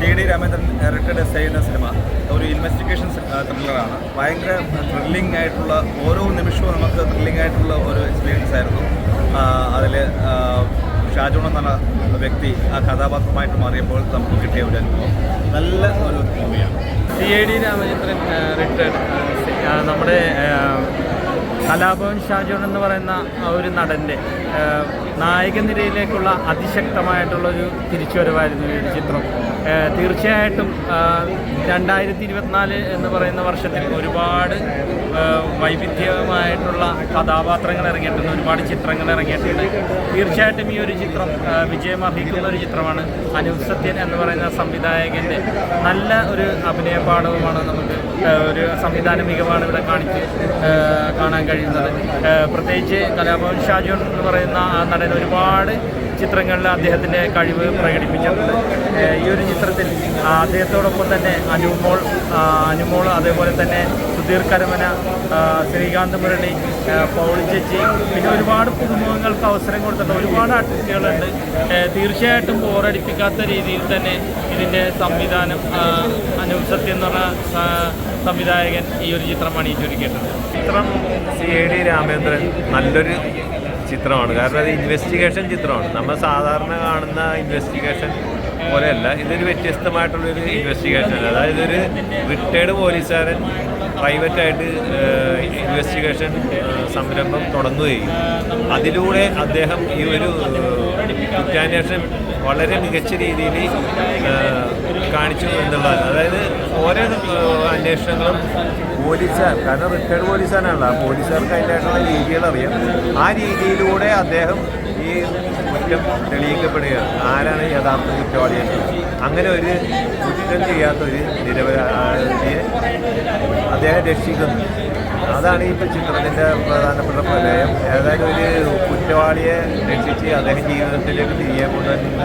CID Ramendran directed ചെയ്യുന്ന cinema ഒരു investigation ത്രില്ലറാണ്. ഭയങ്കര ത്രില്ലിംഗ് ആയിട്ടുള്ള ഓരോ നിമിഷവും നമുക്ക് ത്രില്ലിംഗ് ആയിട്ടുള്ള ഒരു എക്സ്പീരിയൻസ് ആയിരുന്നു. അതിൽ ഷാജോൺ എന്ന വ്യക്തി ആ കഥാപാത്രമായിട്ട് മാറിയപ്പോൾ നമുക്ക് കിട്ടിയ ഒരു അനുഭവം നല്ല ഒരു മൂവിയാണ്. CID രാമചന്ദ്രൻ റിട്ടയർഡ് നമ്മുടെ കലാഭവൻ ഷാജോൺ എന്ന് പറയുന്ന ഒരു നടൻ്റെ നായക നിരയിലേക്കുള്ള അതിശക്തമായിട്ടുള്ളൊരു തിരിച്ചുവരവായിരുന്നു ഈ ഒരു ചിത്രം. തീർച്ചയായിട്ടും 2024 എന്ന് പറയുന്ന വർഷത്തിൽ ഒരുപാട് വൈവിധ്യമായിട്ടുള്ള കഥാപാത്രങ്ങൾ ഇറങ്ങിയിട്ടുണ്ട്, ഒരുപാട് ചിത്രങ്ങൾ ഇറങ്ങിയിട്ടുണ്ട്. തീർച്ചയായിട്ടും ഈ ഒരു ചിത്രം വിജയം അർഹിക്കുന്ന ഒരു ചിത്രമാണ്. അനൂപ് സത്യൻ എന്ന് പറയുന്ന സംവിധായകൻ്റെ നല്ല ഒരു അഭിനയ പാഠവുമാണ്, നമുക്ക് ഒരു സംവിധാന മികവാണ് ഇവിടെ കാണാൻ കഴിയുന്നത്. പ്രത്യേകിച്ച് കലാഭവൻ ഷാജോൺ എന്ന് പറയുന്ന ആ നടൻ ഒരുപാട് ചിത്രങ്ങളിൽ അദ്ദേഹത്തിൻ്റെ കഴിവ് പ്രകടിപ്പിച്ചിട്ടുണ്ട്. ഈ ഒരു ചിത്രത്തിൽ അദ്ദേഹത്തോടൊപ്പം തന്നെ അനുമോൾ അതേപോലെ തന്നെ സുധീർ കരമന, ശ്രീകാന്ത് മുരളി, പൗൾ ചേച്ചി, പിന്നെ ഒരുപാട് പുതുമുഖങ്ങൾക്ക് അവസരം കൊടുത്തിട്ട് ഒരുപാട് ആർട്ടിസ്റ്റുകളുണ്ട്. തീർച്ചയായിട്ടും ബോറടിപ്പിക്കാത്ത രീതിയിൽ തന്നെ ഇതിൻ്റെ സംവിധാനം അനൂപ് സത്യൻ എന്ന് പറഞ്ഞ സംവിധായകൻ ഈ ഒരു ചിത്രം അണിയിച്ചൊരുക്കിയിട്ടുണ്ട്. ചിത്രം CID രാമേന്ദ്രൻ നല്ലൊരു ചിത്രമാണ്. കാരണം അത് ഇൻവെസ്റ്റിഗേഷൻ ചിത്രമാണ്. നമ്മൾ സാധാരണ കാണുന്ന ഇൻവെസ്റ്റിഗേഷൻ പോലെയല്ല, ഇതൊരു വ്യത്യസ്തമായിട്ടുള്ളൊരു ഇൻവെസ്റ്റിഗേഷനാണ്. അതായത് ഒരു റിട്ടയർഡ് പോലീസുകാരൻ പ്രൈവറ്റായിട്ട് ഇൻവെസ്റ്റിഗേഷൻ സംരംഭം തുടങ്ങുകയും അതിലൂടെ അദ്ദേഹം ഈ ഒരു കുറ്റാന്വേഷണം വളരെ മികച്ച രീതിയിൽ കാണിച്ചു എന്നുള്ളതാണ്. അതായത് ഓരോ അന്വേഷണങ്ങളും കാരണം റിട്ടയർഡ് പോലീസുകാരനാണല്ലോ, ആ പോലീസുകാർക്ക് അതിൻ്റെതായിട്ടുള്ള രീതികൾ അറിയാം. ആ രീതിയിലൂടെ അദ്ദേഹം ഈ കുറ്റം തെളിയിക്കപ്പെടുകയാണ്, ആരാണ് യഥാർത്ഥ കുറ്റവാളിയെന്ന്. അങ്ങനെ ഒരു കുറ്റം ചെയ്യാത്തൊരു നിരപരാധിയെ അദ്ദേഹം രക്ഷിക്കുന്നു. അതാണ് ഈ ചിത്രത്തിൻ്റെ പ്രധാനപ്പെട്ട പ്രമേയം. ഏതായാലും ഒരു കുറ്റവാളിയെ രക്ഷിച്ച് അദ്ദേഹം ജീവിതത്തിലേക്ക് തിരികെ കൊണ്ടുവരുന്ന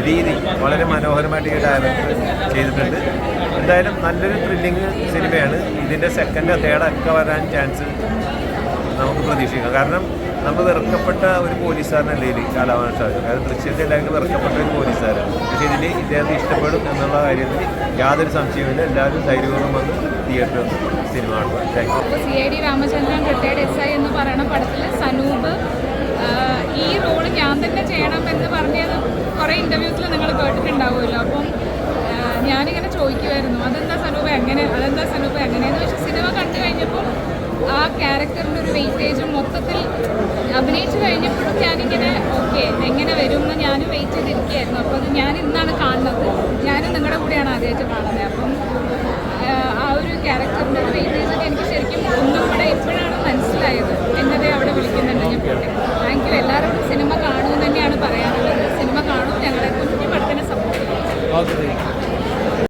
രീതി വളരെ മനോഹരമായിട്ട് ഈ ഡയറക്ടർ ചെയ്തിട്ടുണ്ട്. എന്തായാലും നല്ലൊരു ത്രില്ലിങ് സിനിമയാണ്. ഇതിൻ്റെ സെക്കൻഡ് തേർഡൊക്കെ വരാൻ ചാൻസ് നമുക്ക് പ്രതീക്ഷിക്കാം. കാരണം നമ്മൾ വെറുക്കപ്പെട്ട ഒരു പോലീസുകാരനല്ല ഇതിൽ കലാഭവൻ ഷാജോൺ. കാരണം ദൃശ്യത്തിൽ എല്ലാവർക്കും വെറുക്കപ്പെട്ട ഒരു പോലീസുകാരാണ്. പക്ഷേ ഇതിൽ ഇദ്ദേഹത്തെ ഇഷ്ടപ്പെടും എന്നുള്ള കാര്യത്തിൽ യാതൊരു സംശയവുമില്ല. എല്ലാവരും ധൈര്യപൂർവ്വം വന്ന് തിയേറ്റർ സിനിമ കാണുക. Thank you. CID Ramachandran retired SI എന്ന് പറയുന്ന പടത്തിൽ സനൂപ് ഈ റോള് ഞാൻ തന്നെ ചെയ്യണമെന്ന് പറഞ്ഞത് കുറേ ഇൻ്റർവ്യൂസിൽ നിങ്ങൾ കേട്ടിട്ടുണ്ടാവുമല്ലോ. അപ്പം ഞാനിങ്ങനെ ചോദിക്കുമായിരുന്നു, അതെന്താ സനൂപ് എങ്ങനെയെന്ന് വെച്ചാൽ സിനിമ കണ്ടു കഴിഞ്ഞപ്പോൾ ആ ക്യാരക്ടറിൻ്റെ ഒരു വെയിറ്റേജും മൊത്തത്തിൽ അഭിനയിച്ചു കഴിഞ്ഞപ്പോഴും ഞാനിങ്ങനെ ഓക്കെ എങ്ങനെ വരും എന്ന് ഞാനും വെയിറ്റ് ചെയ്തിരിക്കുകയായിരുന്നു. അപ്പോൾ അത് ഞാൻ ഇന്നാണ് കാണുന്നത്. ഞാനും നിങ്ങളുടെ കൂടെയാണ് ആദ്യമായിട്ട് കാണുന്നത്. അപ്പം